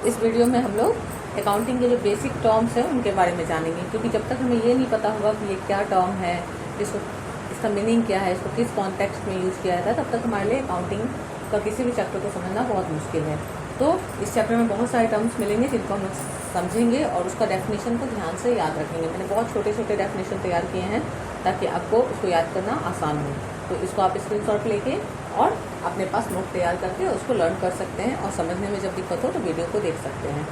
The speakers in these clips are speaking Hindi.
इस वीडियो में हम लोग अकाउंटिंग के जो बेसिक टर्म्स हैं उनके बारे में जानेंगे, क्योंकि जब तक हमें ये नहीं पता होगा कि ये क्या टर्म है, इसको इसका मीनिंग क्या है, इसको किस कॉन्टेक्स्ट में यूज़ किया जाता है, तब तक हमारे लिए अकाउंटिंग का किसी भी चैप्टर को समझना बहुत मुश्किल है। तो इस चैप्टर में बहुत सारे टर्म्स मिलेंगे जिनको हम समझेंगे और उसका डेफिनेशन को ध्यान से याद रखेंगे। मैंने बहुत छोटे छोटे डेफिनेशन तैयार किए हैं ताकि आपको उसको याद करना आसान हो। तो इसको आप स्क्रीनशॉट लेके और अपने पास नोट तैयार करके उसको लर्न कर सकते हैं, और समझने में जब दिक्कत हो तो वीडियो को देख सकते हैं।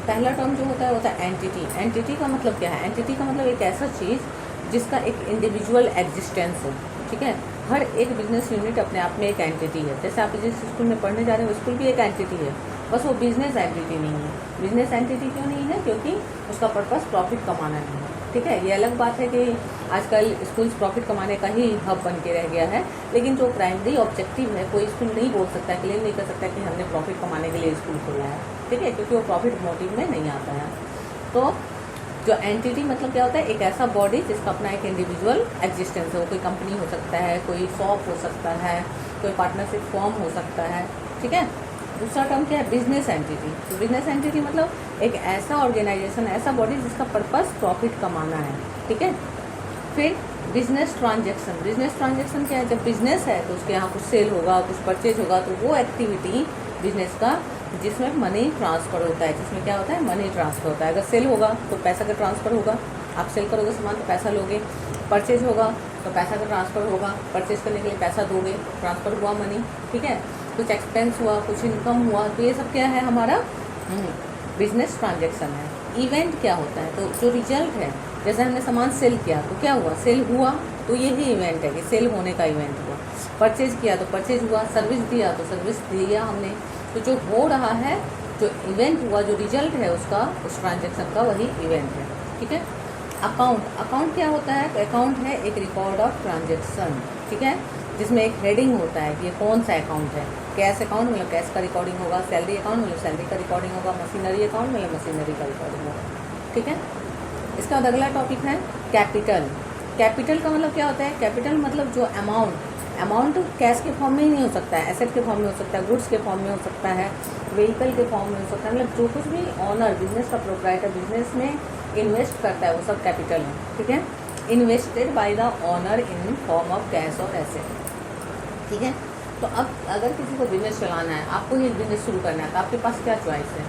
पहला टर्म जो होता है एंटिटी। एंटिटी का मतलब क्या है? एंटिटी का मतलब एक ऐसा चीज़ जिसका एक इंडिविजुअल एग्जिस्टेंस हो। ठीक है, हर एक बिजनेस यूनिट अपने आप में एक एंटिटी है। जैसे आप जिस स्कूल में पढ़ने जा रहे हैं वो स्कूल भी एक एंटिटी है, बस वो बिजनेस एंटिटी नहीं है। बिजनेस एंटिटी क्यों नहीं है? क्योंकि उसका पर्पस प्रॉफिट कमाना नहीं है। ठीक है, ये अलग बात है कि आजकल स्कूल्स प्रॉफिट कमाने का ही हब बन के रह गया है, लेकिन जो प्राइमरी ऑब्जेक्टिव है कोई स्कूल नहीं बोल सकता, क्लेम नहीं कर सकता कि हमने प्रॉफिट कमाने के लिए स्कूल खोला है। ठीक है, क्योंकि वो प्रॉफिट मोटिव में नहीं आता है। तो जो एंटिटी मतलब क्या होता है? एक ऐसा बॉडी जिसका अपना एक इंडिविजुअल एग्जिस्टेंस है। वो कोई कंपनी हो सकता है, कोई शॉप हो सकता है, कोई पार्टनरशिप फॉर्म हो सकता है। ठीक है, दूसरा टर्म क्या है? Business entity. तो बिजनेस एंटिटी मतलब एक ऐसा ऑर्गेनाइजेशन, ऐसा बॉडी जिसका पर्पस प्रॉफिट कमाना है। ठीक है, फिर बिजनेस ट्रांजेक्शन। बिजनेस ट्रांजेक्शन क्या है? जब बिजनेस है तो उसके यहाँ कुछ सेल होगा, कुछ परचेज होगा, तो वो एक्टिविटी बिजनेस का जिसमें मनी ट्रांसफ़र होता है। जिसमें क्या होता है? मनी ट्रांसफ़र होता है। अगर सेल होगा तो पैसा का ट्रांसफ़र होगा, आप सेल करोगे सामान तो पैसा लोगे। परचेज होगा तो पैसा का ट्रांसफ़र होगा, परचेज करने के लिए पैसा दोगे, ट्रांसफ़र हुआ मनी। ठीक है, कुछ एक्सपेंस हुआ, कुछ इनकम हुआ, तो ये सब क्या है? हमारा बिजनेस ट्रांजेक्शन है। इवेंट क्या होता है? तो जो रिजल्ट है, जैसे हमने सामान सेल किया तो क्या हुआ? सेल हुआ, तो यही इवेंट है कि सेल होने का इवेंट हुआ। परचेज किया तो परचेज हुआ, सर्विस दिया तो सर्विस दिया हमने। तो जो हो रहा है, जो इवेंट हुआ, जो रिजल्ट है उसका, उस ट्रांजेक्शन का, वही इवेंट है। ठीक है, अकाउंट। अकाउंट क्या होता है? अकाउंट है एक रिकॉर्ड ऑफ ट्रांजेक्शन। ठीक है, जिसमें एक हेडिंग होता है कि ये कौन सा अकाउंट है। कैश अकाउंट मतलब कैश का रिकॉर्डिंग होगा, सैलरी अकाउंट मतलब सैलरी का रिकॉर्डिंग होगा, मशीनरी अकाउंट मतलब मशीनरी का रिकॉर्डिंग होगा। ठीक है, इसका बाद अगला टॉपिक है कैपिटल। कैपिटल का मतलब क्या होता है? कैपिटल मतलब जो अमाउंट कैश के फॉर्म में ही नहीं हो सकता है, एसेट के फॉर्म में हो सकता है, गुड्स के फॉर्म में हो सकता है, व्हीकल के फॉर्म में हो सकता है। मतलब जो कुछ भी ऑनर, बिजनेस का प्रोप्राइटर बिजनेस में इन्वेस्ट करता है वो सब कैपिटल है। ठीक है, invested by the owner in form of cash और एसेट। ठीक है, तो अब अगर किसी को बिजनेस चलाना है, आपको ही बिजनेस शुरू करना है, तो आपके पास क्या चॉइस है?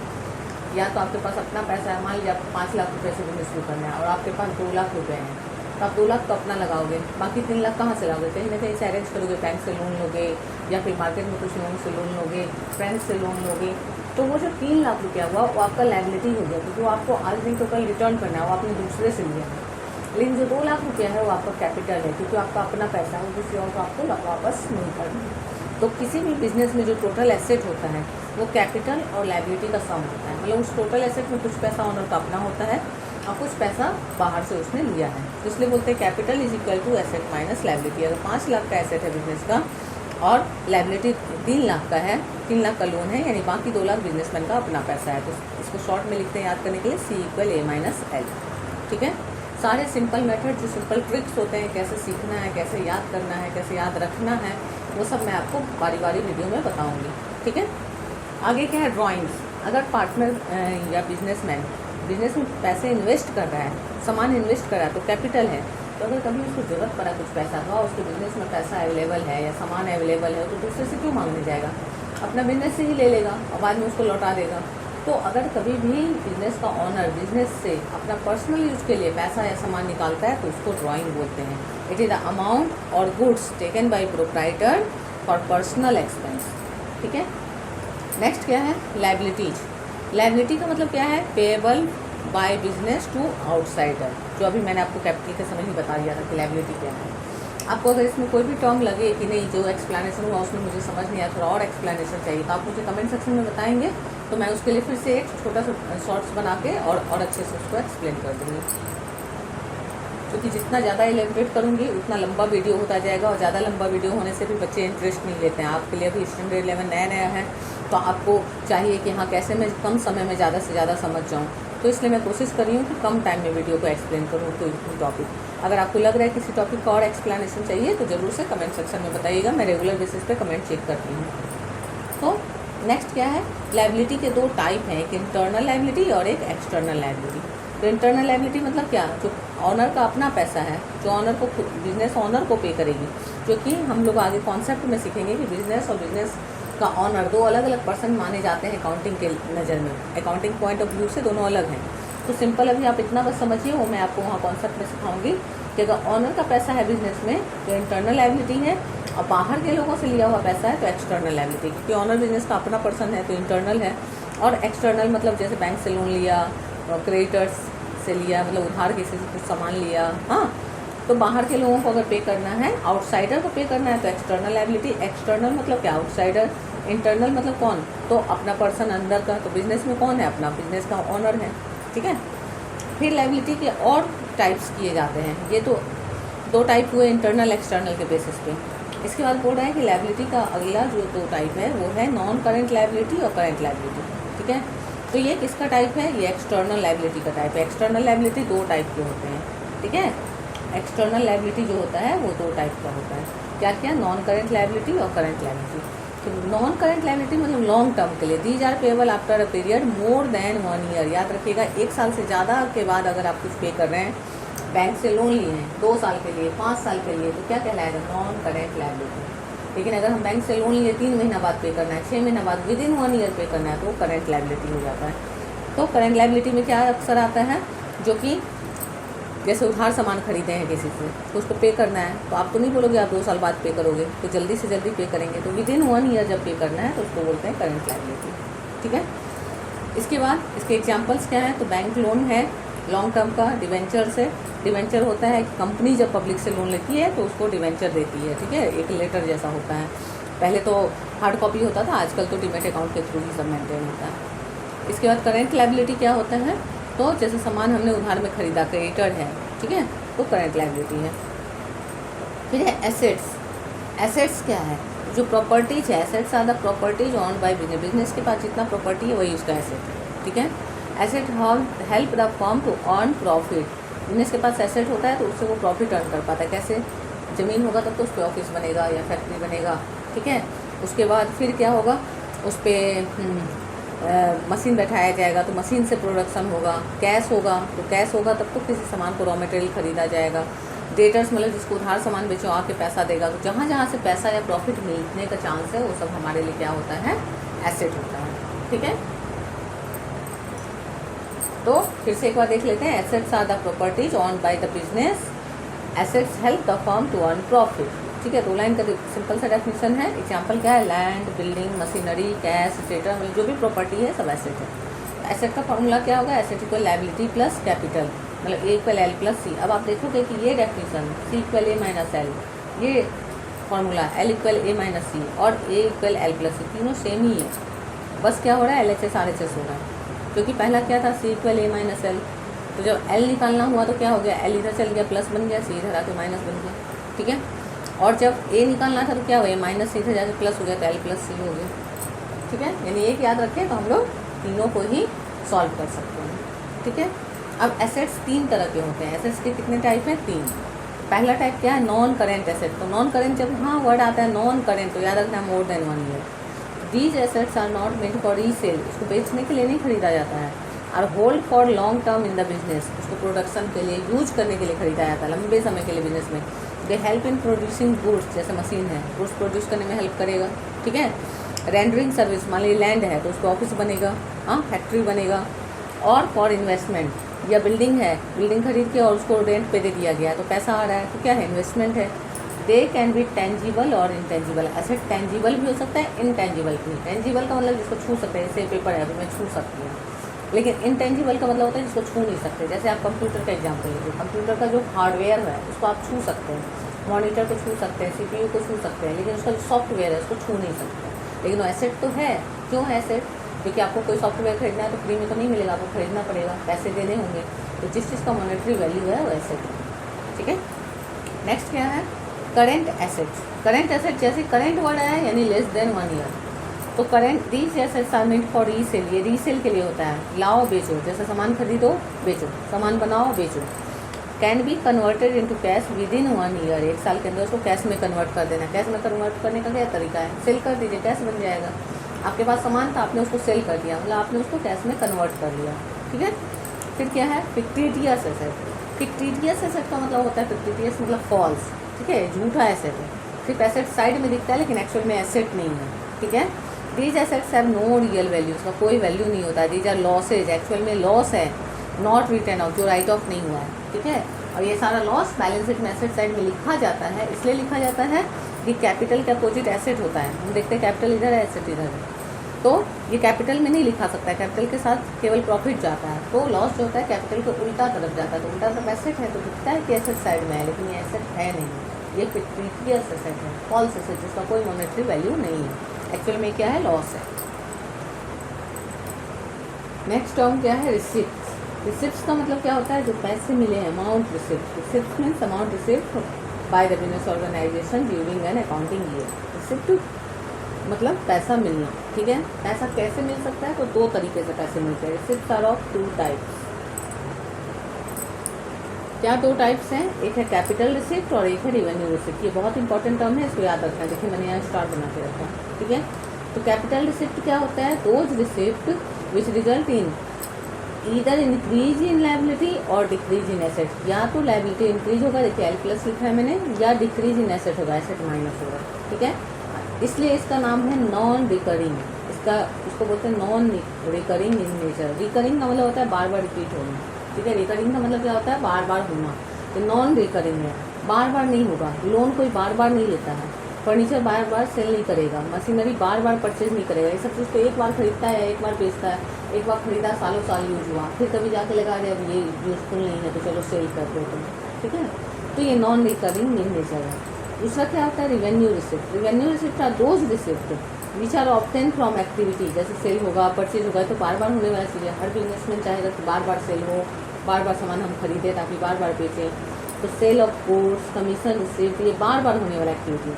या तो आपके पास अपना पैसा है, मान लीजिए आपको 5 लाख रुपये से बिजनेस शुरू करना है और आपके पास 2 लाख रुपये हैं, तो आप 2 लाख तो अपना लगाओगे, बाकी 3 लाख कहाँ से लाओगे? कहीं ना कहीं से अरेंज करोगे, बैंक से लोन लोगे या फिर मार्केट में कुछ लोन से लोन लोगे, फ्रेंड्स से लोन लोगे। तो वो जो 3 लाख रुपया हुआ वो आपका लायबिलिटी हो गया, क्योंकि वो आपको आज नहीं तो कल रिटर्न करना है, वो आपने दूसरे से लिया है। लेकिन जो 2 लाख रुपया है वो आपका कैपिटल है, क्योंकि आपका अपना पैसा है, वो किसी और को आपको वापस नहीं करना है। तो किसी भी बिजनेस में जो टोटल एसेट होता है वो कैपिटल और लायबिलिटी का सम होता है। मतलब उस टोटल एसेट में कुछ पैसा ऑनर का अपना होता है और कुछ पैसा बाहर से उसने लिया है। तो इसलिए बोलते हैं capital is equal to asset minus liability. अगर 5 लाख का एसेट है बिजनेस का और लायबिलिटी 3 लाख का है, 3 लाख का लोन है, यानी बाकी 2 लाख बिजनेसमैन का अपना पैसा है, तो इसको शॉर्ट में लिखते हैं याद करने के लिए C equal A minus L। ठीक है, सारे सिंपल मेथड, जो सिंपल ट्रिक्स होते हैं, कैसे सीखना है, कैसे याद करना है, कैसे याद रखना है, वो सब मैं आपको बारी बारी वीडियो में बताऊंगी। ठीक है, आगे क्या है? ड्राइंग्स। अगर पार्टनर या बिजनेसमैन बिजनेस में पैसे इन्वेस्ट कर रहा है, सामान इन्वेस्ट कर रहा है, तो कैपिटल है। तो अगर कभी उसको ज़रूरत पड़ा कुछ पैसा का, उसके बिजनेस में पैसा अवेलेबल है या सामान अवेलेबल है, तो दूसरे से क्यों मांगने जाएगा? अपना बिजनेस से ही ले लेगा और बाद में उसको लौटा देगा। तो अगर कभी भी बिजनेस का ऑनर बिजनेस से अपना पर्सनल यूज के लिए पैसा या सामान निकालता है तो उसको ड्राइंग बोलते हैं। इट इज़ द अमाउंट और goods taken by proprietor for personal expense. ठीक है, नेक्स्ट क्या है? लायबिलिटीज। लायबिलिटी का मतलब क्या है? Payable by business to outsider, जो अभी मैंने आपको कैपिटल के समय ही बता दिया था कि लायबिलिटी क्या है। आपको अगर इसमें कोई भी टर्म लगे कि नहीं, जो एक्सप्लेनेशन हुआ उसमें मुझे समझ नहीं आया, थोड़ा और एक्सप्लेनेशन चाहिए, तो आप मुझे कमेंट सेक्शन में बताएंगे, तो मैं उसके लिए फिर से एक छोटा सा शॉर्ट्स बना के और अच्छे से उसको एक्सप्लेन कर दूँगी। क्योंकि जितना ज़्यादा एलिब्रेट करूँगी उतना लंबा वीडियो होता जाएगा, और ज़्यादा लंबा वीडियो होने से भी बच्चे इंटरेस्ट नहीं लेते हैं। आपके लिए अभी स्टैंडर्ड 11 नया है, तो आपको चाहिए कि हाँ कैसे मैं कम समय में ज़्यादा से ज़्यादा समझ जाऊँ। तो इसलिए मैं कोशिश कर रही हूँ कि कम टाइम में वीडियो को एक्सप्लेन करूँ कोई टॉपिक। अगर आपको लग रहा है किसी टॉपिक का और एक्सप्लेनेशन चाहिए तो ज़रूर से कमेंट सेक्शन में बताइएगा, मैं रेगुलर बेसिस पे कमेंट चेक करती हूँ। तो नेक्स्ट क्या है, लायबिलिटी के दो टाइप हैं, एक इंटरनल लायबिलिटी और एक एक्सटर्नल लायबिलिटी। तो इंटरनल लायबिलिटी मतलब क्या, जो ऑनर का अपना पैसा है, जो ऑनर को बिजनेस ऑनर को पे करेगी, जो कि हम लोग आगे कॉन्सेप्ट में सीखेंगे कि बिजनेस और बिजनेस का ऑनर दो अलग अलग पर्सन माने जाते हैं अकाउंटिंग के नज़र में, अकाउंटिंग पॉइंट ऑफ व्यू से दोनों अलग हैं। तो सिंपल अभी आप इतना बस समझिए, वो मैं आपको वहाँ कॉन्सेप्ट में सिखाऊंगी कि अगर ऑनर का पैसा है बिजनेस में तो इंटरनल लायबिलिटी है, और बाहर के लोगों से लिया हुआ पैसा है तो एक्सटर्नल लायबिलिटी, क्योंकि ऑनर बिजनेस का अपना पर्सन है तो इंटरनल है, और एक्सटर्नल मतलब जैसे बैंक से लोन लिया, क्रेडिटर्स से लिया, मतलब उधार किसी से कुछ सामान लिया, हाँ, तो बाहर के लोगों को अगर पे करना है, आउटसाइडर को पे करना है तो एक्सटर्नल लायबिलिटी। एक्सटर्नल मतलब क्या, आउटसाइडर। इंटरनल मतलब कौन, तो अपना पर्सन अंदर का, तो बिजनेस में कौन है, अपना बिजनेस का ऑनर है, ठीक है। फिर लायबिलिटी के और टाइप्स किए जाते हैं, ये तो दो टाइप हुए इंटरनल एक्सटर्नल के बेसिस पे। इसके बाद बोल रहे हैं कि लायबिलिटी का अगला जो दो टाइप है वो है नॉन करेंट लायबिलिटी और करेंट लायबिलिटी, ठीक है। तो ये किसका टाइप है, ये एक्सटर्नल लायबिलिटी का टाइप है। एक्सटर्नल लायबिलिटी दो टाइप के होते हैं, ठीक है। एक्सटर्नल लायबिलिटी जो होता है वो दो टाइप का होता है, क्या क्या, नॉन करेंट लायबिलिटी और करेंट लायबिलिटी। तो नॉन करेंट लायबिलिटी मतलब लॉन्ग टर्म के लिए, these are payable after a period more than 1 year. याद रखिएगा, 1 साल से ज़्यादा के बाद अगर आप कुछ पे कर रहे हैं, बैंक से लोन लिए हैं 2 साल के लिए, 5 साल के लिए, तो क्या कहलाएगा, नॉन करेंट लायबिलिटी। लेकिन अगर हम बैंक से लोन लिए 3 महीना बाद पे करना है, 6 महीना बाद, विद इन 1 ईयर पे करना है, तो करेंट लायबिलिटी हो जाता है। तो करेंट लायबिलिटी में क्या अक्सर आता है, जो कि जैसे उधार सामान खरीदे हैं किसी से तो उसको पे करना है, तो आप तो नहीं बोलोगे आप 2 साल बाद पे करोगे, तो जल्दी से जल्दी पे करेंगे, तो विद इन 1 ईयर जब पे करना है तो उसको बोलते हैं करेंट लायबिलिटी, ठीक है। इसके बाद इसके एग्जांपल्स क्या हैं, तो बैंक लोन है लॉन्ग टर्म का, डिवेंचर से, डिवेंचर होता है कि कंपनी जब पब्लिक से लोन लेती है तो उसको डिवेंचर देती है, ठीक है, एक लेटर जैसा होता है। पहले तो हार्ड कॉपी होता था, आजकल तो डीमैट अकाउंट के थ्रू ही सब मेंटेन होता है। इसके बाद करेंट लायबिलिटी क्या होता है, तो जैसे सामान हमने उधार में खरीदा, क्रेडिटर है, ठीक है, तो करेंट लायबिलिटी है। फिर है एसेट्स। एसेट्स क्या है, जो प्रॉपर्टीज है, assets are the properties own by business, business के पास जितना प्रॉपर्टी है वही उसका एसेट है, ठीक है। Asset help the firm to earn profit, business के पास एसेट होता है तो उससे वो प्रॉफिट अर्न कर पाता है। कैसे, ज़मीन होगा तब तो उस पर ऑफिस बनेगा या फैक्ट्री बनेगा, ठीक है। उसके बाद फिर क्या होगा, उस पर मशीन बैठाया जाएगा तो मशीन से प्रोडक्शन होगा। कैश होगा तो कैश होगा तब तो किसी सामान को रॉ मटेरियल खरीदा जाएगा। डेटर्स मतलब जिसको उधार सामान बेचो आके पैसा देगा, तो जहाँ जहाँ से पैसा या प्रॉफिट मिलने का चांस है वो सब हमारे लिए क्या होता है, एसेट होता है, ठीक है। तो फिर से एक बार देख लेते हैं, assets are the properties own by the business, assets help the firm to earn profit, ठीक है। 2 लाइन का सिंपल सा डेफिनेशन है। एग्जांपल क्या है, land, building, machinery, cash, stator, जो भी प्रॉपर्टी है सब एसेट है। एसेट का फॉर्मूला क्या होगा, asset equal liability plus capital, मतलब ए इक्वल एल प्लस सी। अब आप देखोगे कि ये डेफिनेशन सी इक्वल ए माइनस एल, ये फॉर्मूला एल इक्वल ए माइनस सी और ए इक्वल एल प्लस सी, तीनों सेम ही है, बस क्या हो रहा है, L H S R H S हो रहा है। क्योंकि पहला क्या था, सी इक्वल ए माइनस एल, तो जब एल निकालना हुआ तो क्या हो गया, एल इधर चल गया प्लस बन गया, सी इधर आके माइनस बन गया, ठीक है। और जब ए निकालना था तो क्या हुआ, माइनस सी इधर जाके प्लस हो गया, तो एल प्लस सी हो गया, ठीक है। यानी एक याद रखें तो हम लोग तीनों को ही सॉल्व कर सकते हैं, ठीक है। अब एसेट्स 3 तरह के होते हैं। एसेट्स के कितने टाइप हैं, 3। पहला टाइप क्या है, नॉन करेंट एसेट। तो नॉन करेंट जब हाँ वर्ड आता है नॉन करेंट तो याद रखना more than 1 year. These assets are not made for resale, इसको बेचने के लिए नहीं खरीदा जाता है। और hold for long term in the business, उसको प्रोडक्शन के लिए यूज करने के लिए खरीदा जाता है, लंबे समय के लिए बिजनेस में। They help in producing goods, जैसे मशीन है गुड्स प्रोड्यूस करने में हेल्प करेगा, ठीक है। रेंडरिंग सर्विस, मान लीजिए लैंड है तो उसको ऑफिस बनेगा, हाँ फैक्ट्री बनेगा। और फॉर इन्वेस्टमेंट, या बिल्डिंग है, बिल्डिंग खरीद के और उसको रेंट पे दे दिया गया है तो पैसा आ रहा है, तो क्या है, इन्वेस्टमेंट है। दे कैन बी टेंजिबल और इनटेंजिबल, एसेट टेंजिबल भी हो सकता है, इनटेंजिबल भी। टेंजिबल का मतलब जिसको छू सकते हैं, जैसे पेपर है अभी मैं छू सकती हूँ, लेकिन इनटेंजिबल का मतलब होता है जिसको छू नहीं सकते। जैसे आप कंप्यूटर का एग्जाम्पल लीजिए, कंप्यूटर का जो हार्डवेयर है उसको आप छू सकते हैं, मॉनिटर को छू सकते हैं, सीपीयू को छू सकते हैं, लेकिन उसका जो सॉफ्टवेयर है उसको छू नहीं सकते। लेकिन वो एसेट तो है, क्यों है एसेट, क्योंकि आपको कोई सॉफ्टवेयर खरीदना है तो फ्री में तो नहीं मिलेगा, आपको खरीदना पड़ेगा, पैसे देने होंगे, तो जिस चीज़ का मॉनेटरी वैल्यू है वो एसेट है, ठीक है। नेक्स्ट क्या है, करेंट एसेट्स। करेंट एसेट जैसे करेंट वर्ड आया यानी लेस देन 1 ईयर, तो current these assets are meant for resale, ये रीसेल के लिए होता है। लाओ बेचो, जैसे सामान खरीदो बेचो, सामान बनाओ बेचो। Can be converted into cash with in 1 year, 1 साल के अंदर उसको कैश में कन्वर्ट कर देना। कैश में कन्वर्ट करने का क्या तरीका है, सेल कर दीजिए कैश बन जाएगा। आपके पास सामान था, आपने उसको सेल कर दिया, मतलब आपने उसको कैश में कन्वर्ट कर लिया, ठीक है। फिर क्या है फिक्टिटियस एसेट। फिक्टिटियस एसेट का मतलब होता है, फिक्टिटियस मतलब फॉल्स, ठीक है, झूठा एसेट है, सिर्फ एसेट साइड में दिखता है लेकिन एक्चुअल में एसेट नहीं है, ठीक है। These assets have no real value, उसका कोई वैल्यू नहीं होता है। दीज आर लॉसेज, एक्चुअल में लॉस है, नॉट रिटर्न ऑफ, जो राइट ऑफ नहीं हुआ है, ठीक है। और ये सारा लॉस बैलेंस शीट में एसेट साइड में लिखा जाता है, इसलिए लिखा जाता है कि कैपिटल के अपोजिट एसेट होता है। हम देखते हैं कैपिटल इधर है, एसेट इधर है, तो ये कैपिटल में नहीं लिखा सकता है, कैपिटल के साथ केवल प्रॉफिट जाता है, तो लॉस जो होता है कैपिटल के उल्टा तरफ जाता है। तो उल्टा तरफ एसेट है तो दिखता है कि एसेट साइड में है, लेकिन ये एसेट है नहीं, ये फिक्टिटियस एसेट है, फॉल्स एसेट, जिसका कोई मॉनेटरी वैल्यू नहीं है, एक्चुअल में क्या है, लॉस है। नेक्स्ट टर्म क्या है, रिसिप्ट। रिसिप्ट का मतलब क्या होता है, जो पैसे मिले हैं, amount receipt. Receipt means amount receipt by the business organisation during an accounting year. Receipt मतलब पैसा मिलना, ठीक है। पैसा कैसे मिल सकता है, तो दो तरीके से पैसे मिलते हैं। Receipt are of two types. क्या दो टाइप्स हैं, एक है कैपिटल रिसिप्ट और एक है रिवेन्यू रिसिप्ट। ये बहुत इंपॉर्टेंट टर्म है, इसको याद रखना है। देखिए मैंने यहाँ स्टार बना के रखा, ठीक है। तो कैपिटल रिसिप्ट क्या होता है, those receipt which result in either increase in liability और डिक्रीज इन एसेट। या तो लायबिलिटी इंक्रीज होगा, देखिए एल प्लस लिखा है मैंने, या डिक्रीज इन एसेट होगा, एसेट माइनस होगा, ठीक है। इसलिए इसका नाम है नॉन रिकरिंग। इसको बोलते हैं non recurring in nature. Recurring का मतलब होता है बार बार रिपीट होना, ठीक है। रिकरिंग का मतलब क्या होता है, बार बार होना। तो नॉन रिकरिंग है, बार बार नहीं होगा। लोन कोई बार बार नहीं लेता है, फर्नीचर बार बार सेल नहीं करेगा, मशीनरी बार बार परचेज नहीं करेगा। ये सब चीज़ तो एक बार खरीदता है, एक बार बेचता है, एक बार खरीदा, सालों साल यूज हुआ, फिर कभी जाके लगा रहे अब ये यूजफुल नहीं है तो चलो सेल कर दो तुम, ठीक है। तो ये नॉन रिकरिंग इन नेचर है। दूसरा क्या होता है, revenue receipt. Revenue receipt are those receipt which are obtain from activity. जैसे सेल होगा, परचेज होगा, तो बार बार होने वाली चीज़ें। हर बिजनेसमैन चाहेगा कि बार बार सेल हो, बार बार सामान हम खरीदें ताकि बार बार बेचें। तो sale of goods, commission receipt, ये बार बार होने वाला एक्टिविटी,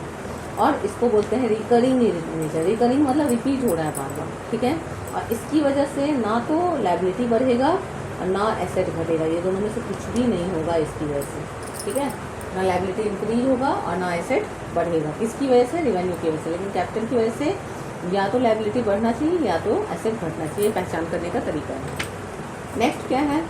और इसको बोलते हैं रिकरिंग नेचर। रिकरिंग मतलब रिपीट हो रहा है बार बार, ठीक है। और इसकी वजह से ना तो लायबिलिटी बढ़ेगा और ना एसेट घटेगा, ये दोनों में से कुछ भी नहीं होगा इसकी वजह से, ठीक है। ना लायबिलिटी इंक्रीज होगा और ना एसेट बढ़ेगा, किसकी वजह से, रिवेन्यू की वजह से। लेकिन कैपिटल की वजह से या तो लायबिलिटी बढ़ना चाहिए या तो एसेट घटना चाहिए, पहचान करने का तरीका है। नेक्स्ट क्या है,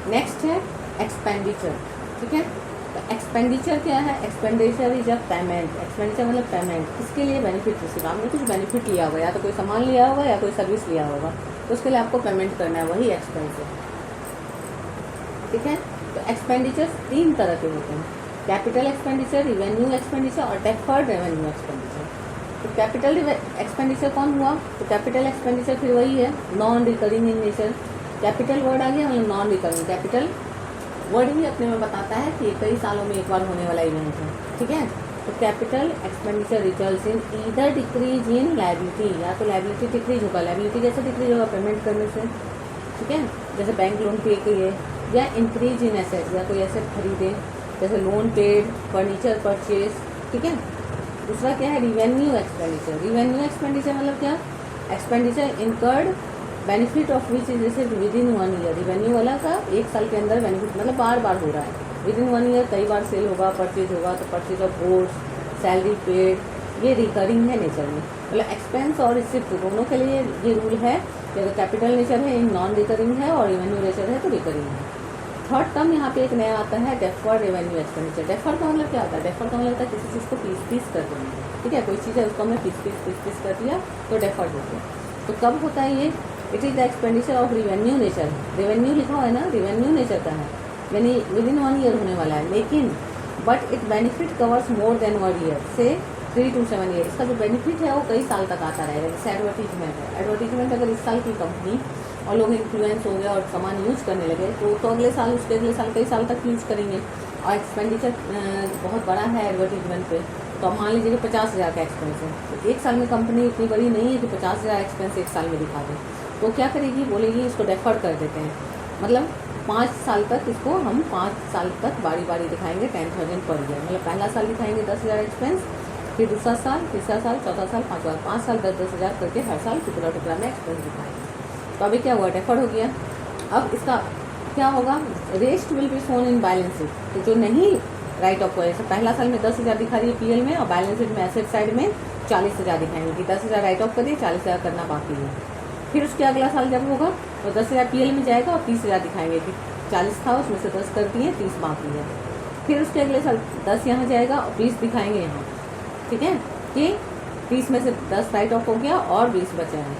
नेक्स्ट है एक्सपेंडिचर, ठीक है। तो एक्सपेंडिचर क्या है, expenditure is a payment. Expenditure मतलब पेमेंट, किसके लिए, बेनिफिट रिसीव। आपने कुछ बेनिफिट लिया होगा, या तो कोई सामान लिया होगा या कोई सर्विस लिया होगा, तो उसके लिए आपको पेमेंट करना है, वही एक्सपेंस है, ठीक है। तो एक्सपेंडिचर तीन तरह के होते हैं, कैपिटल एक्सपेंडिचर, रिवेन्यू एक्सपेंडिचर और डेफर्ड रेवेन्यू एक्सपेंडिचर। तो कैपिटल एक्सपेंडिचर कौन हुआ, तो कैपिटल एक्सपेंडिचर फिर वही है, non recurring in nature. Capital word आ गया मतलब नॉन रिकरिंग। कैपिटल वर्ड ही अपने में बताता है कि कई सालों में एक बार होने वाला इवेंट है, ठीक है। तो capital expenditure results in either decrease in liability, या तो लायबिलिटी डिक्रीज होगा। लायबिलिटी कैसे डिक्रीज होगा, पेमेंट करने से, ठीक है, जैसे बैंक लोन पे किए, या इंक्रीज इन एसेट, या कोई एसेट खरीदे, जैसे लोन पेड, फर्नीचर परचेज, ठीक है। दूसरा क्या है, रिवेन्यू एक्सपेंडिचर। रिवेन्यू एक्सपेंडिचर मतलब क्या, expenditure incurred benefit of which is received with in 1 year. Revenue वाला का एक साल के अंदर बेनिफिट मतलब बार बार हो रहा है, विद इन 1 ईयर कई बार सेल होगा, परचेज होगा, तो purchase of goods, salary paid, ये रिकरिंग है नेचर में। मतलब एक्सपेंस और रिसिप्ट दोनों के लिए ये रूल है कि अगर कैपिटल नेचर है नॉन रिकरिंग है, और रिवेन्यू नेचर है तो रिकरिंग है। थर्ड टर्म यहाँ पे एक नया आता है, डेफर्ड रेवेन्यू एक्सपेंडिचर। डेफर्ड का मतलब क्या होता है, डेफर्ड का मतलब होता है किसी चीज़ को पीस कर देना, ठीक है। कोई चीज़ है उसको हमने पीस कर दिया तो डेफर्ड हो गया। तो कब होता है ये, it is the expenditure of revenue nature. Revenue लिखा हुआ है ना, रिवेन्यू नेचर का है, यानी विद इन 1 ईयर होने वाला है, लेकिन but it benefit covers more than 1 year से 3 to 7 ईयर। इसका जो बेनिफिट है वो कई साल तक आता रहेगा। जैसे एडवर्टीजमेंट है, एडवर्टीजमेंट अगर इस साल की कंपनी और लोग इन्फ्लुएंस हो गए और सामान यूज करने लगे तो अगले साल, उसके अगले साल, कई साल तक यूज करेंगे। और एक्सपेंडिचर बहुत बड़ा है एडवर्टीजमेंट पे, तो अब मान लीजिए कि 50,000 का एक्सपेंस है, तो एक साल में कंपनी इतनी बड़ी नहीं है कि 50,000 एक्सपेंस एक साल में दिखा दे, तो क्या करेगी, बोलेगी इसको डेफर कर देते हैं, मतलब 5 साल तक इसको हम 5 साल तक बारी बारी दिखाएंगे 10,000 पर ईयर। मतलब पहला साल दिखाएंगे 10,000 एक्सपेंस, फिर दूसरा साल, तीसरा साल, चौथा साल, पाँचवा, 5 साल 10,000 करके हर साल टुकड़ा टुकड़ा में एक्सपेंस दिखाएंगे। तो अभी क्या हुआ, डेफर हो गया। अब इसका क्या होगा, rest will be shown in balance sheet. तो जो नहीं राइट ऑफ को, जैसे पहला साल में 10,000 दिखा रही है पीएल में और बैलेंस शीट में एसेट साइड में 40,000 दिखाएंगे कि 10,000 राइट ऑफ करिए, 40,000 करना बाकी है। फिर उसके अगला साल जब होगा तो 10,000 PL में जाएगा और 30,000 दिखाएंगे कि 40 था उसमें से 10 कर दिए, 30 बाकी है। फिर उसके अगले साल 10 यहाँ जाएगा और 20 दिखाएंगे यहाँ, ठीक है, कि 30 में से 10 राइट ऑफ हो गया और 20 बचा है।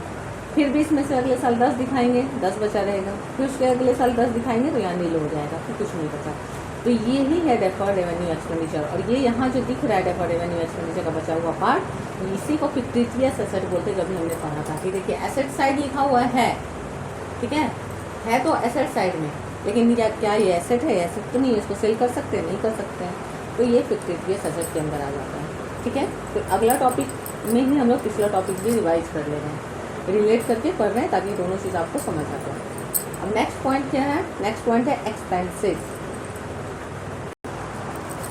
फिर 20 में से अगले साल 10 दिखाएंगे, 10 बचा रहेगा। फिर उसके अगले साल 10 दिखाएंगे तो यहाँ नील हो जाएगा, फिर कुछ नहीं बचा। तो ये ही है डेफर्ड रेवेन्यू एक्सपेंडिचर। और ये यहाँ जो दिख रहा है डेफर्ड रेवेन्यू एक्सपेंडिचर का बचा हुआ पार्ट, इसी को फिक्टिशियस एसेट बोलते हैं, जब हमने पढ़ा था कि देखिए एसेट साइड लिखा हुआ है, ठीक है तो एसेट साइड में, लेकिन क्या ये एसेट है? एसेट तो नहीं है, इसको सेल कर सकते हैं? नहीं कर सकते हैं, तो ये फिक्टिशियस एसेट के अंदर आ जाता है, ठीक है। फिर अगला टॉपिक में ही हम लोग पिछला टॉपिक भी रिवाइज कर ले रहे हैं, रिलेट करके पढ़ रहे हैं ताकि दोनों चीज़ आपको समझ आ जाए। अब नेक्स्ट पॉइंट क्या है? नेक्स्ट पॉइंट है एक्सपेंसेस।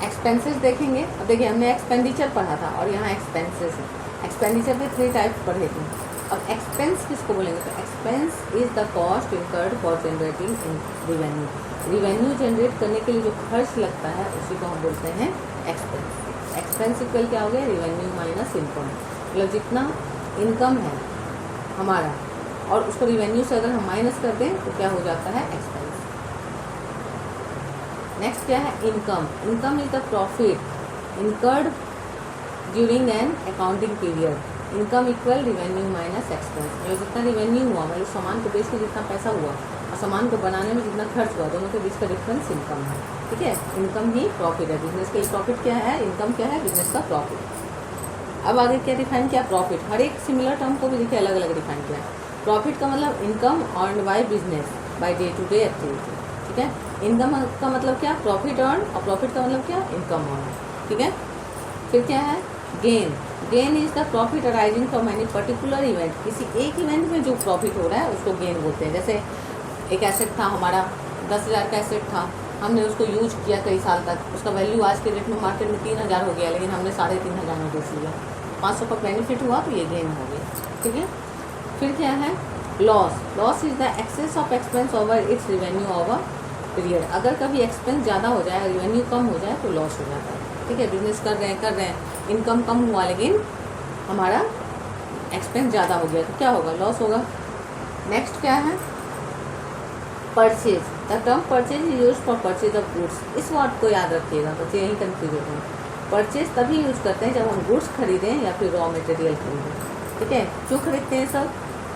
एक्सपेंसेस देखेंगे। अब देखिए हमने एक्सपेंडिचर पढ़ा था और यहाँ एक्सपेंसेस है। एक्सपेंडिचर में 3 टाइप्स पढ़े थे। अब एक्सपेंस किसको बोलेंगे? तो expense is the cost incurred for generating revenue. Revenue generate करने के लिए जो खर्च लगता है उसी को हम बोलते हैं एक्सपेंस। एक्सपेंस इक्वल क्या हो गया? Revenue minus income. मतलब जितना इनकम है हमारा और उसको रिवेन्यू से अगर हम माइनस कर दें तो क्या हो जाता है? एक्सपेंस। नेक्स्ट क्या है? Income. Income is the profit incurred during an accounting period. Income equal revenue minus expense. मतलब जितना रिवेन्यू हुआ, मतलब सामान को बेच के जितना पैसा हुआ और सामान को बनाने में जितना खर्च हुआ, दोनों के बीच का डिफरेंस इनकम है, ठीक है। इनकम ही प्रॉफिट है। बिजनेस के लिए प्रॉफिट क्या है? इनकम क्या है? बिजनेस का प्रॉफिट। अब आगे क्या डिफाइन किया? प्रॉफिट। हर एक सिमिलर टर्म को भी देखिए अलग अलग डिफाइन किया। प्रॉफिट का मतलब income earn by business by day to day activity, ठीक है। इनकम का मतलब क्या? Profit earn. और प्रॉफिट का मतलब क्या? इनकम अर्न, ठीक है। फिर क्या है? Gain. Gain is the profit arising from any particular event. किसी एक इवेंट में जो प्रॉफिट हो रहा है उसको गेन बोलते हैं। जैसे एक एसेट था हमारा, 10,000 का एसेट था, हमने उसको यूज किया कई साल तक, उसका वैल्यू आज के डेट में मार्केट में 3,000 हो गया, लेकिन हमने 3,500 में बेच लिया, 500 का बेनिफिट हुआ, तो ये गेन हो गया, ठीक है। फिर क्या है? Loss. Loss is the excess of expense over its revenue over period. अगर कभी एक्सपेंस ज़्यादा हो जाए, रिवेन्यू कम हो जाए तो लॉस हो जाता है, ठीक है। बिजनेस कर रहे हैं, इनकम कम हुआ लेकिन हमारा एक्सपेंस ज़्यादा हो गया तो क्या होगा? लॉस होगा। नेक्स्ट क्या है? Purchase. The term purchase is use for purchase of goods. इस वर्ड को याद रखिएगा, बच्चे यही कंफ्यूज होते हैं। परचेज तभी यूज करते हैं जब हम गुड्स खरीदें या फिर रॉ मटेरियल खरीदें, ठीक है। क्यों खरीदते हैं सब?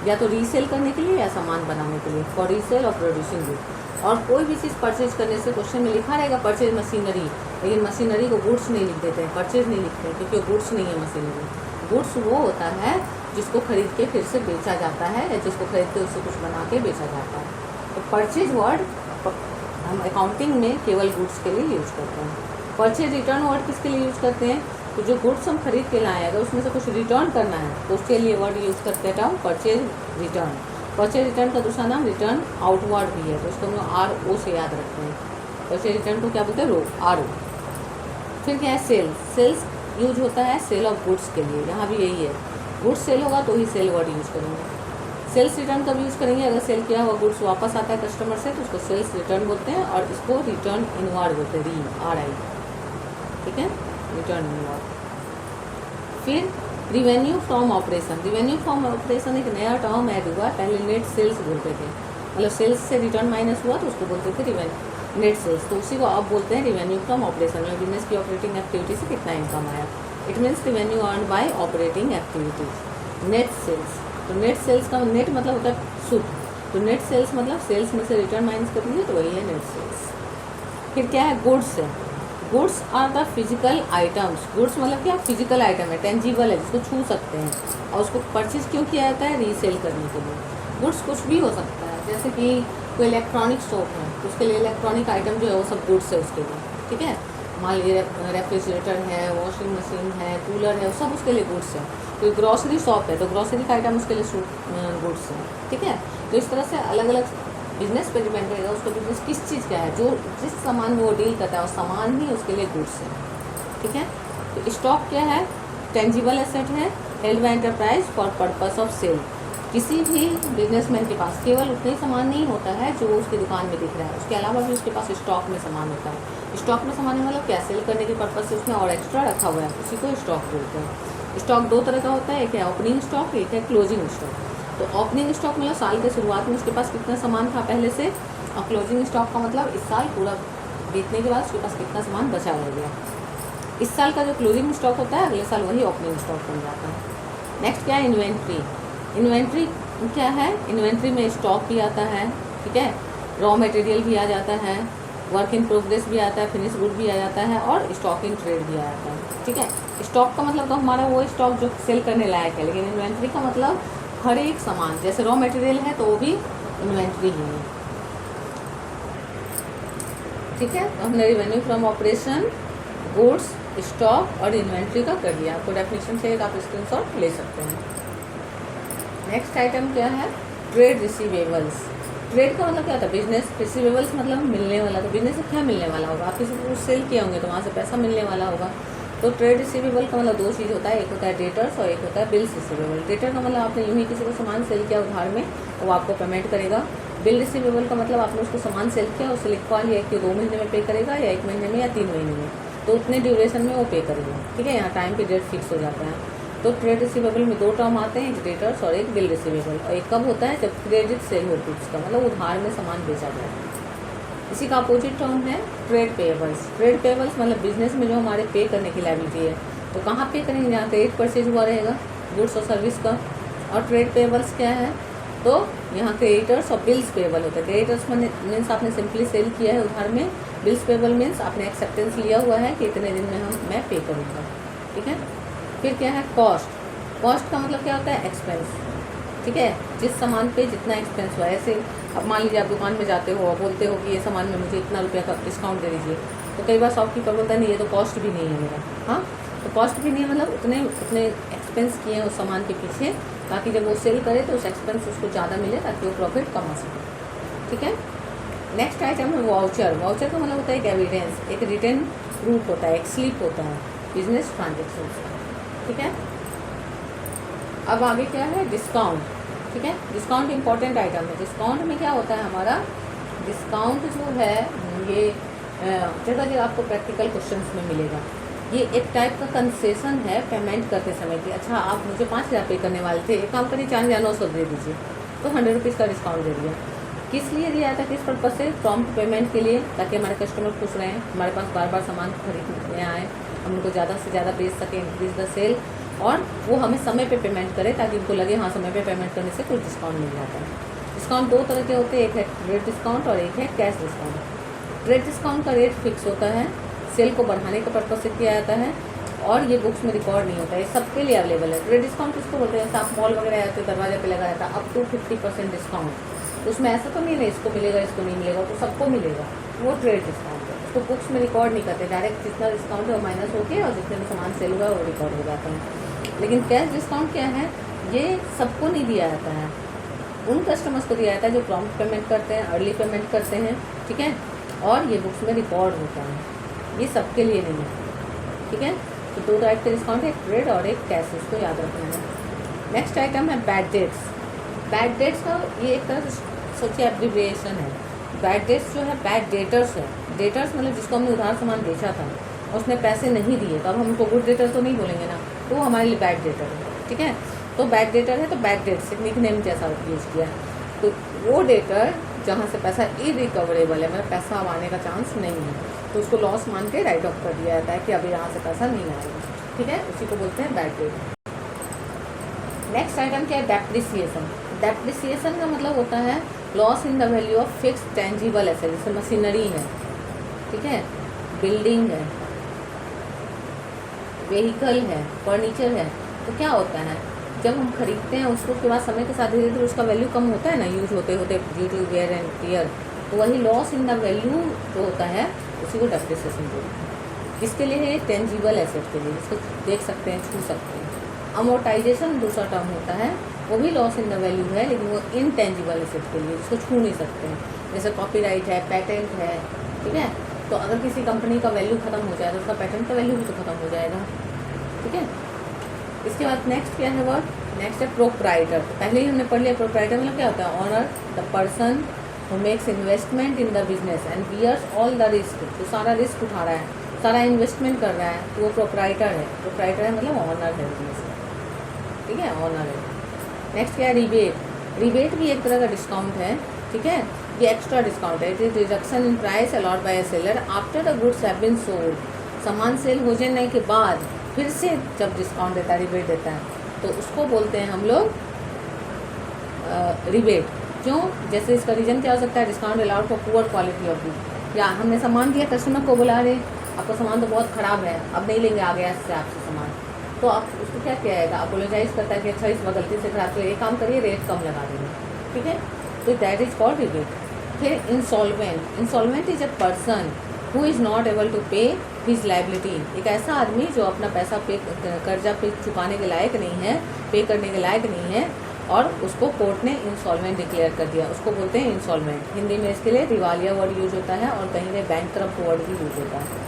या तो रीसेल करने के लिए या सामान बनाने के लिए, फॉर रीसेल और प्रोड्यूसिंग गुड। और कोई भी चीज़ परचेज करने से क्वेश्चन में लिखा रहेगा परचेज मशीनरी, लेकिन मशीनरी को गुड्स नहीं लिख देते हैं, परचेज नहीं लिखते हैं, क्योंकि गुड्स नहीं है मशीनरी। गुड्स वो होता है जिसको खरीद के फिर से बेचा जाता है या जिसको खरीद के उससे कुछ बना के बेचा जाता है। तो परचेज वर्ड हम अकाउंटिंग में केवल गुड्स के लिए यूज करते हैं। परचेज रिटर्न वर्ड किसके लिए यूज करते हैं? तो जो गुड्स हम खरीद के लाए, अगर उसमें से कुछ रिटर्न करना है तो उसके लिए वर्ड यूज करते हैं term purchase return. Purchase return का दूसरा नाम रिटर्न आउटवर्ड भी है, तो उसको हम लोग RO से याद रखते हैं। परचेज रिटर्न को क्या बोलते हैं? RO। फिर क्या है? सेल्स। सेल्स यूज होता है सेल ऑफ गुड्स के लिए, यहाँ भी यही है, गुड्स सेल होगा तो ही सेल वर्ड यूज करेंगे। सेल्स रिटर्न कब यूज़ करेंगे? अगर सेल किया हुआ गुड्स वापस आता है कस्टमर से तो उसको सेल्स रिटर्न बोलते हैं, और इसको रिटर्न इनवर्ड बोलते हैं, RI, ठीक है, रिटर्न इनवर्ड। फिर revenue from operation. Revenue from operation एक नया टर्म ऐड हुआ, पहले नेट सेल्स बोलते थे, मतलब सेल्स से रिटर्न माइनस हुआ तो उसको बोलते थे रिवेन्यू नेट सेल्स, तो उसी को अब बोलते हैं रिवेन्यू फ्रॉम ऑपरेशन। मतलब बिजनेस की ऑपरेटिंग एक्टिविटी से कितना इनकम आया, it means revenue earn by operating activities. Net sales, तो नेट सेल्स का नेट मतलब होता है शुद्ध, तो नेट सेल्स मतलब सेल्स में से रिटर्न माइनस कर दीजिए तो वही है नेट सेल्स। फिर क्या है? गुड्स है। Goods are the physical items. Goods मतलब क्या? फिजिकल आइटम है, टेंजिबल है, जिसको छू सकते हैं, और उसको परचेज क्यों किया जाता है? रीसेल करने के लिए। गुड्स कुछ भी हो सकता है, जैसे कि कोई इलेक्ट्रॉनिक शॉप है तो उसके लिए इलेक्ट्रॉनिक आइटम जो है वो सब गुड्स है उसके लिए, ठीक है। मान लीजिए रेफ्रिजरेटर है, वॉशिंग मशीन है, कूलर है, सब उसके लिए गुड्स है। कोई ग्रॉसरी शॉप है तो ग्रॉसरी का आइटम उसके लिए गुड्स है, ठीक है। तो इस तरह से अलग अलग बिजनेस पे डिपेंड करेगा उसका बिजनेस किस चीज़ का है, जो जिस सामान में वो डील करता है वो सामान ही उसके लिए गुड्स है, ठीक है। तो स्टॉक क्या है? टेंजिबल एसेट है, held by enterprise for purpose of sale. किसी भी बिजनेसमैन के पास केवल उतना ही सामान नहीं होता है जो उसकी दुकान में दिख रहा है, उसके अलावा भी उसके पास स्टॉक में सामान होता है। स्टॉक में सामान मतलब क्या? सेल करने के पर्पज से उसने और एक्स्ट्रा रखा हुआ है, उसी को स्टॉक बोलते हैं। स्टॉक दो तरह का होता है, एक है ओपनिंग स्टॉक, एक है क्लोजिंग स्टॉक। तो ओपनिंग स्टॉक मतलब साल के शुरुआत में उसके पास कितना सामान था पहले से, और क्लोजिंग स्टॉक का मतलब इस साल पूरा बीतने के बाद उसके पास कितना सामान बचा रह गया। इस साल का जो क्लोजिंग स्टॉक होता है अगले साल वही ओपनिंग स्टॉक बन जाता है। नेक्स्ट क्या है, इन्वेंट्री। इन्वेंट्री क्या है, इन्वेंट्री में स्टॉक भी आता है, ठीक है, रॉ मटेरियल भी आ जाता है, वर्क इन प्रोग्रेस भी आता है, फिनिश गुड भी आ जाता है, और स्टॉक इन ट्रेड भी आ जाता है, ठीक है। स्टॉक का मतलब तो हमारा वो स्टॉक जो सेल करने लायक है, लेकिन इन्वेंट्री का मतलब हर एक सामान, जैसे रॉ मटेरियल है तो वो भी इन्वेंट्री ही है, ठीक है। तो हमने revenue from operation, goods, stock और इन्वेंट्री का कर दिया। आपको डेफिनेशन से आप स्क्रीनशॉट ले सकते हैं। नेक्स्ट आइटम क्या है, ट्रेड रिसीवेबल्स। ट्रेड का मतलब क्या होता है, बिजनेस। रिसीवेबल्स मतलब मिलने वाला। तो बिजनेस से क्या मिलने वाला होगा, आप किसी को कुछ सेल किए होंगे तो वहाँ से पैसा मिलने वाला होगा। तो ट्रेड रिसीवेबल का मतलब दो चीज़ होता है, एक होता है डेटर्स और एक होता है बिल्स रिसीवेबल। डेटर का मतलब आपने यूँ ही किसी को सामान सेल किया उधार में, वो आपको पेमेंट करेगा। बिल रिसीवेबल का मतलब आपने उसको सामान सेल किया, उसे लिखवा लिया कि 2 महीने में पे करेगा या 1 महीने में या 3 महीने में, तो उतने ड्यूरेशन में वो पे करेगा, ठीक है। यहाँ टाइम पीरियड फिक्स हो जाता है। तो ट्रेड रिसीवेबल में दो टर्म आते हैं, एक डेटर्स और एक बिल रिसीवेबल। और एक कब होता है, जब क्रेडिट सेल हो गुड्स का, मतलब उधार में सामान बेचा जाए। इसी का अपोजिट टर्म है ट्रेड पेएबल्स। ट्रेड पेएबल्स मतलब बिजनेस में जो हमारे पे करने की लायबिलिटी है, तो कहाँ पे करेंगे, जहाँ क्रेडिट परचेज हुआ रहेगा गुड्स और सर्विस का। और ट्रेड पेएबल्स क्या है, तो यहाँ क्रेडिटर्स और बिल्स पेएबल होता है। क्रेडिटर्स मीन्स आपने सिंपली सेल किया है उधार में, बिल्स पेएबल मीन्स आपने एक्सेप्टेंस लिया हुआ है कि इतने दिन में मैं पे करूँगा, ठीक है। फिर क्या है कॉस्ट। कॉस्ट का मतलब क्या होता है, एक्सपेंस, ठीक है। जिस सामान पे जितना एक्सपेंस हुआ है, ऐसे अब मान लीजिए आप दुकान में जाते हो और बोलते हो कि ये सामान में मुझे इतना रुपया का डिस्काउंट दे दीजिए, तो कई बार शॉपकीपर बोलता नहीं, ये तो कॉस्ट भी नहीं है मेरा। हाँ, तो कॉस्ट भी नहीं है मतलब उतने एक्सपेंस किए हैं उस सामान के पीछे, ताकि जब वो सेल करे तो उस एक्सपेंस उसको ज़्यादा मिले, ताकि वो प्रॉफिट कमा सके, ठीक है। नेक्स्ट आइटम है वाउचर। वाउचर का मतलब होता है एक एविडेंस, एक रिटर्न प्रूफ होता है, एक स्लिप होता है बिजनेस ट्रांजेक्शन से, ठीक है। अब आगे क्या है, डिस्काउंट, ठीक है। डिस्काउंट इंपॉर्टेंट आइटम है। डिस्काउंट में क्या होता है हमारा, डिस्काउंट जो है ये जगह जगह आपको प्रैक्टिकल क्वेश्चंस में मिलेगा। ये एक टाइप का कंसेशन है पेमेंट करते समय की। अच्छा, आप मुझे 5,000 पे करने वाले थे, एक काम करिए 4,900 दे दीजिए, तो 100 रुपीज़ का डिस्काउंट दे दिया। किस लिए दिया था, किस पर्पज़ से, प्रॉम्प्ट पेमेंट के लिए, ताकि हमारे कस्टमर खुश रहें, हमारे पास बार बार सामान खरीदने आए, हम उनको ज़्यादा से ज़्यादा बेच सकें, इंक्रीज द सेल, और वो हमें समय पे पेमेंट करें, ताकि उनको लगे हाँ समय पे पेमेंट करने से कुछ डिस्काउंट मिल जाता है। डिस्काउंट दो तरह के होते हैं, एक है ट्रेड डिस्काउंट और एक है कैश डिस्काउंट। ट्रेड डिस्काउंट का रेट फिक्स होता है, सेल को बढ़ाने के पर्पज से किया जाता है, और ये बुक्स में रिकॉर्ड नहीं होता है, सबके लिए अवेलेबल है। ट्रेड डिस्काउंट उसको बोलते हैं, आप मॉल वगैरह आते दरवाजे पे लगा रहता है अप टू 50% डिस्काउंट, तो उसमें ऐसा तो नहीं है इसको मिलेगा इसको नहीं मिलेगा, तो सबको मिलेगा, वो ट्रेड डिस्काउंट है। उसको बुक्स में रिकॉर्ड नहीं करते, डायरेक्ट जितना डिस्काउंट है वो माइनस होके और जितने भी सामान सेल हुआ है वो रिकॉर्ड हो जाता है। लेकिन कैश डिस्काउंट क्या है, ये सबको नहीं दिया जाता है, उन कस्टमर्स को दिया जाता है जो प्रॉम्प्ट पेमेंट करते हैं, अर्ली पेमेंट करते हैं, ठीक है, और ये बुक्स में रिकॉर्ड होता है, ये सबके लिए नहीं है, ठीक है। तो दो टाइप के डिस्काउंट है, एक ट्रेड और एक कैश, इसको याद रखना है। नेक्स्ट आइटम है बैड डेट्स। बैड डेट्स का ये एक तरह से सोचिए एब्रिविएशन है। बैड डेट्स जो है बैड डेटर्स है। डेटर्स मतलब जिसको हमने उधार सामान बेचा था और उसने पैसे नहीं दिए, तो अब हम उनको गुड डेटर तो नहीं बोलेंगे ना, तो वो हमारे लिए बैड डेटर है, ठीक है। तो बैड डेटर है, तो बैड डेट्स एक निक नेम जैसा यूज़ किया है। तो वो डेटर जहाँ से पैसा इरिकवरेबल है, मतलब पैसा अब आने का चांस नहीं है, तो उसको लॉस मान के राइट ऑफ कर दिया जाता है कि अभी यहाँ से पैसा नहीं आएगा, ठीक है, उसी को बोलते हैं बैड डेट। नेक्स्ट आइटम क्या है, डेप्रिसिएशन। डेप्रिसिएशन का मतलब होता है loss in the value of fixed tangible asset, जैसे मशीनरी है, ठीक है, बिल्डिंग है, व्हीकल है, फर्नीचर है। तो क्या होता है, जब हम खरीदते हैं उसको के बाद समय के साथ धीरे धीरे उसका वैल्यू कम होता है ना, यूज होते होते due to wear and tear, तो वही लॉस इन द वैल्यू जो होता है उसी को डेप्रिसिएशन बोलते हैं। किसके लिए है, टेंजिबल एसेट के लिए, जिसको देख सकते हैं, छू सकते हैं। अमोर्टाइजेशन दूसरा टर्म होता है, वो भी लॉस इन द वैल्यू है, लेकिन वो इनटेंजिबल एसेट के लिए, जिसको छू नहीं सकते हैं, जैसे कॉपीराइट है, पेटेंट है, ठीक है। तो अगर किसी कंपनी का वैल्यू खत्म हो जाए तो उसका पेटेंट का वैल्यू भी तो खत्म हो जाएगा, ठीक है। इसके बाद नेक्स्ट क्या है वर्ड, नेक्स्ट है प्रोप्राइटर। पहले ही हमने पढ़ लिया, प्रोप्राइटर मतलब क्या होता है, owner the person who makes investment in the business and bears all the risk, जो सारा रिस्क उठा रहा है, सारा इन्वेस्टमेंट कर रहा है तो वो प्रोप्राइटर है। प्रोप्राइटर है मतलब ऑनर है बिजनेस का, ठीक है, ऑनर है। नेक्स्ट क्या है, रिबेट। रिबेट भी एक तरह का डिस्काउंट है, ठीक है, ये एक्स्ट्रा डिस्काउंट है। It is reduction in price allowed by a seller after the goods have been sold. सामान सेल हो जाने के बाद फिर से जब डिस्काउंट देता है, रिबेट देता है, तो उसको बोलते हैं हम लोग रिबेट। क्यों? जैसे इसका रीज़न क्या हो सकता है, discount allowed for poor quality of good, या हमने सामान दिया, कस्टमर को बुला रहे, आपका सामान तो बहुत ख़राब है, अब नहीं लेंगे आगे इससे आपसे सामान, तो आप उसको क्या किया, अपोलोजाइज करता है कि अच्छा इस गलती से खराब, तो ये काम करिए, रेट कम लगा देंगे, ठीक है, तो दैट इज कॉल्ड रिबेट। फिर insolvent. Insolvent is a person who is not able to pay his liability. एक ऐसा आदमी जो अपना पैसा कर्जा पे चुकाने के लायक नहीं है, पे करने के लायक नहीं है, और उसको कोर्ट ने इंसॉल्वेंट डिक्लेयर कर दिया, उसको बोलते हैं इंसॉल्वेंट। हिंदी में इसके लिए दिवालिया वर्ड यूज होता है और कहीं में बैंकक्रप्ट वर्ड भी यूज होता है।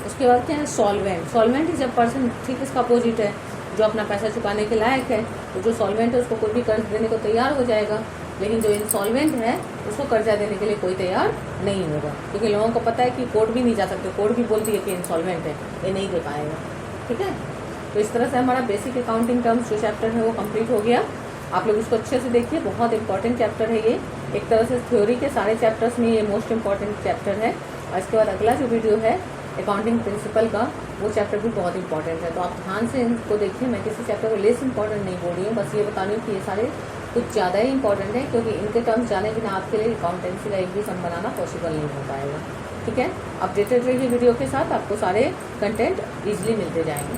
उसके बाद क्या है, solvent. Solvent is a person, ठीक इसका अपोजिट है, जो अपना पैसा चुकाने के लायक है। तो जो सॉल्वेंट है उसको कोई भी कर्ज देने को तैयार हो जाएगा, लेकिन जो इंसॉल्वेंट है उसको कर्जा देने के लिए कोई तैयार नहीं होगा, क्योंकि लोगों को पता है कि कोर्ट भी नहीं जा सकते, कोर्ट भी बोलती है कि इंसॉल्वेंट है, ये नहीं दे पाएगा, ठीक है। तो इस तरह से हमारा बेसिक अकाउंटिंग टर्म्स जो चैप्टर है वो कंप्लीट हो गया। आप लोग इसको अच्छे से देखिए, बहुत इंपॉर्टेंट चैप्टर है ये। एक तरह से थ्योरी के सारे चैप्टर्स में ये मोस्ट इंपॉर्टेंट चैप्टर है। और इसके बाद अगला जो वीडियो है अकाउंटिंग प्रिंसिपल का, वो चैप्टर भी बहुत इंपॉर्टेंट है, तो आप ध्यान से इनको देखिए। मैं किसी चैप्टर को लेस इंपॉर्टेंट नहीं बोल रही हूँ, बस ये बता रही हूँ कि ये सारे कुछ ज़्यादा ही इंपॉर्टेंट है, क्योंकि इनके टर्म्स जाने बिना आपके लिए अकाउंटेंसी का एक भी सम बनाना पॉसिबल नहीं हो पाएगा, ठीक है। अपडेटेड रहिए वीडियो के साथ, आपको सारे कंटेंट ईजिली मिलते जाएंगे।